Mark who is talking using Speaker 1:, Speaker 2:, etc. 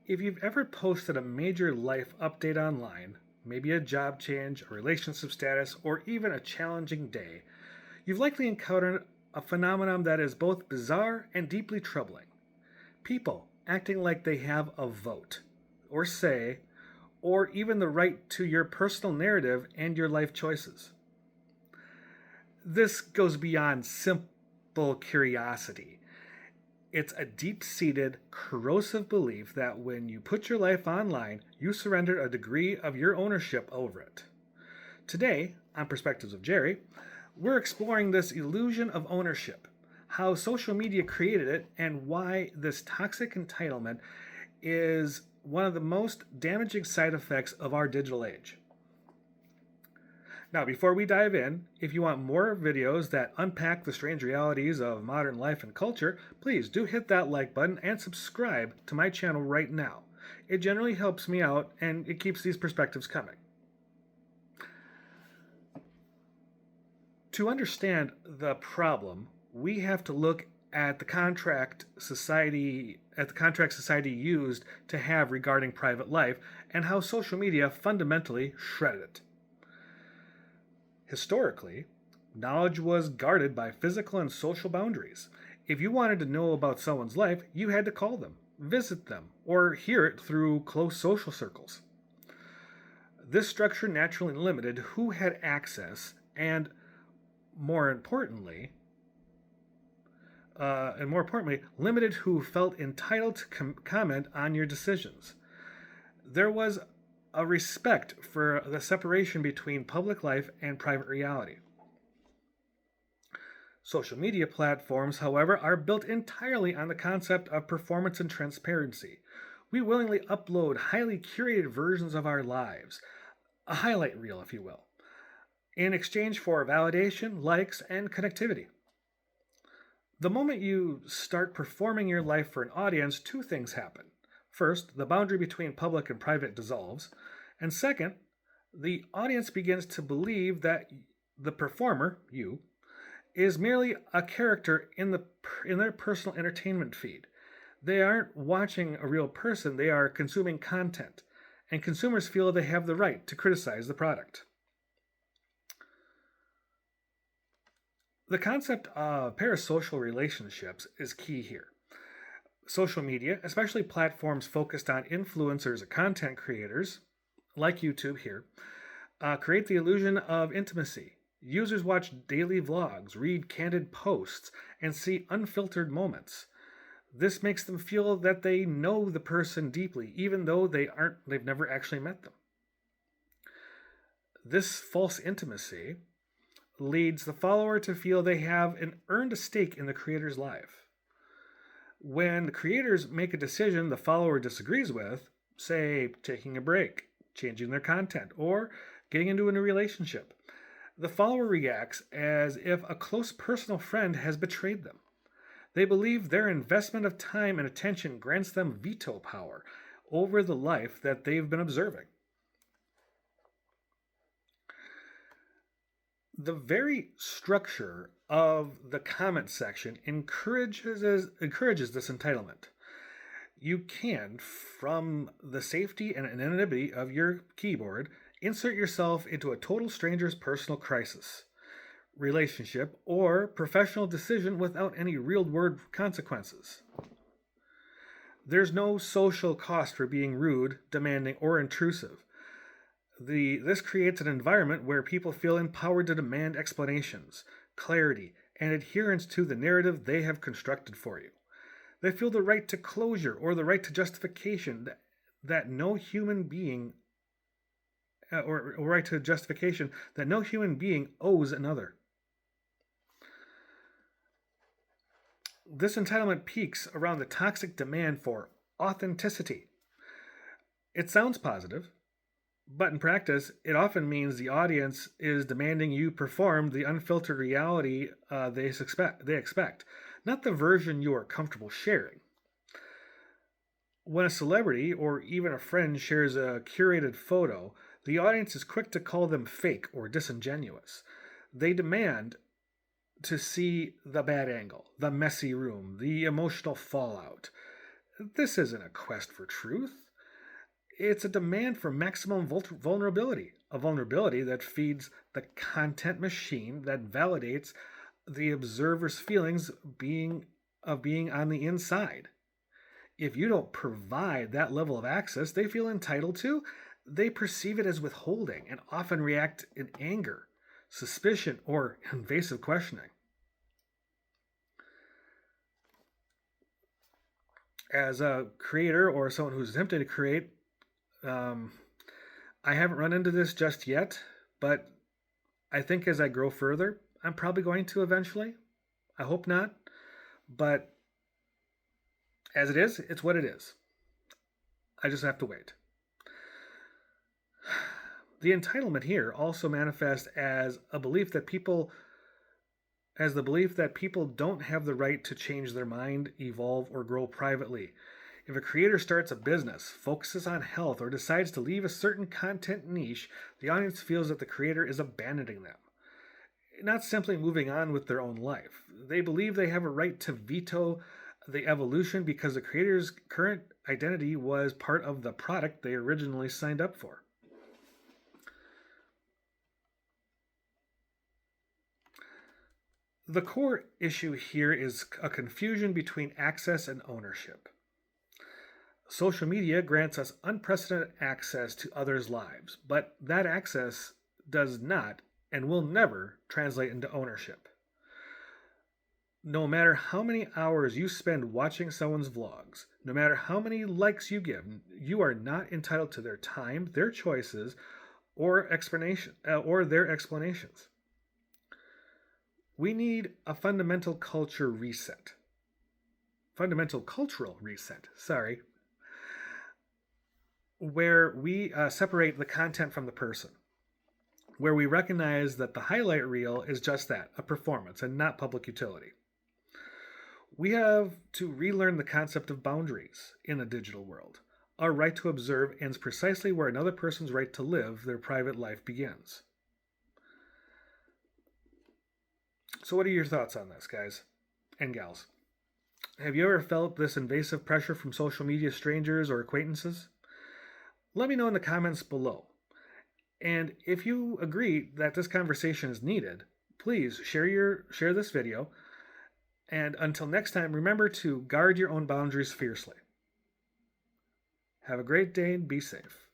Speaker 1: If you've ever posted a major life update online, maybe a job change, a relationship status, or even a challenging day, you've likely encountered a phenomenon that is both bizarre and deeply troubling. People acting like they have a vote, or say, or even the right to your personal narrative and your life choices. This goes beyond simple curiosity. It's a deep seated, corrosive belief that when you put your life online, you surrender a degree of your ownership over it. Today, on Perspectives of Jerry, we're exploring this illusion of ownership, how social media created it, and why this toxic entitlement is one of the most damaging side effects of our digital age. Now, before we dive in, if you want more videos that unpack the strange realities of modern life and culture, please do hit that like button and subscribe to my channel right now. It generally helps me out and it keeps these perspectives coming. To understand the problem, we have to look at the contract society used to have regarding private life and how social media fundamentally shredded it. Historically, knowledge was guarded by physical and social boundaries. If you wanted to know about someone's life, you had to call them, visit them, or hear it through close social circles. This structure naturally limited who had access and, more importantly, limited who felt entitled to comment on your decisions. There was a respect for the separation between public life and private reality. Social media platforms, however, are built entirely on the concept of performance and transparency. We willingly upload highly curated versions of our lives, a highlight reel, if you will, in exchange for validation, likes, and connectivity. The moment you start performing your life for an audience, two things happen. First, the boundary between public and private dissolves. And second, the audience begins to believe that the performer, you, is merely a character in their personal entertainment feed. They aren't watching a real person, they are consuming content. And consumers feel they have the right to criticize the product. The concept of parasocial relationships is key here. Social media, especially platforms focused on influencers or content creators, like YouTube here, create the illusion of intimacy. Users watch daily vlogs, read candid posts, and see unfiltered moments. This makes them feel that they know the person deeply, even though they've never actually met them. This false intimacy leads the follower to feel they have earned a stake in the creator's life. When the creators make a decision the follower disagrees with, say taking a break, changing their content, or getting into a new relationship, the follower reacts as if a close personal friend has betrayed them. They believe their investment of time and attention grants them veto power over the life that they've been observing. The very structure of the comment section encourages this entitlement. You can, from the safety and anonymity of your keyboard, insert yourself into a total stranger's personal crisis, relationship, or professional decision without any real-world consequences. There's no social cost for being rude, demanding, or intrusive. This creates an environment where people feel empowered to demand explanations, clarity, and adherence to the narrative they have constructed for you. They feel the right to closure or the right to justification that no human being or right to justification that no human being owes another. This entitlement peaks around the toxic demand for authenticity. It sounds positive, but in practice, it often means the audience is demanding you perform the unfiltered reality they expect, not the version you are comfortable sharing. When a celebrity or even a friend shares a curated photo, the audience is quick to call them fake or disingenuous. They demand to see the bad angle, the messy room, the emotional fallout. This isn't a quest for truth. It's a demand for maximum vulnerability, a vulnerability that feeds the content machine that validates the observer's feelings being on the inside. If you don't provide that level of access they feel entitled to, they perceive it as withholding and often react in anger, suspicion, or invasive questioning. As a creator or someone who's attempting to create, um, I haven't run into this just yet, but I think as I grow further, I'm probably going to eventually. I hope not, but as it is, it's what it is. I just have to wait. The entitlement here also manifests as a belief that people as the belief that people don't have the right to change their mind, evolve, or grow privately. If a creator starts a business, focuses on health, or decides to leave a certain content niche, the audience feels that the creator is abandoning them, not simply moving on with their own life. They believe they have a right to veto the evolution because the creator's current identity was part of the product they originally signed up for. The core issue here is a confusion between access and ownership. Social media grants us unprecedented access to others' lives, but that access does not and will never translate into ownership. No matter how many hours you spend watching someone's vlogs, no matter how many likes you give, you are not entitled to their time, their choices, or their explanations. We need a fundamental cultural reset. Sorry, where we separate the content from the person, where we recognize that the highlight reel is just that, a performance, and not public utility. We have to relearn the concept of boundaries in a digital world. Our right to observe ends precisely where another person's right to live their private life begins. So, what are your thoughts on this, guys and gals? Have you ever felt this invasive pressure from social media strangers or acquaintances? Let me know in the comments below. And if you agree that this conversation is needed, please share this video. And until next time, remember to guard your own boundaries fiercely. Have a great day and be safe.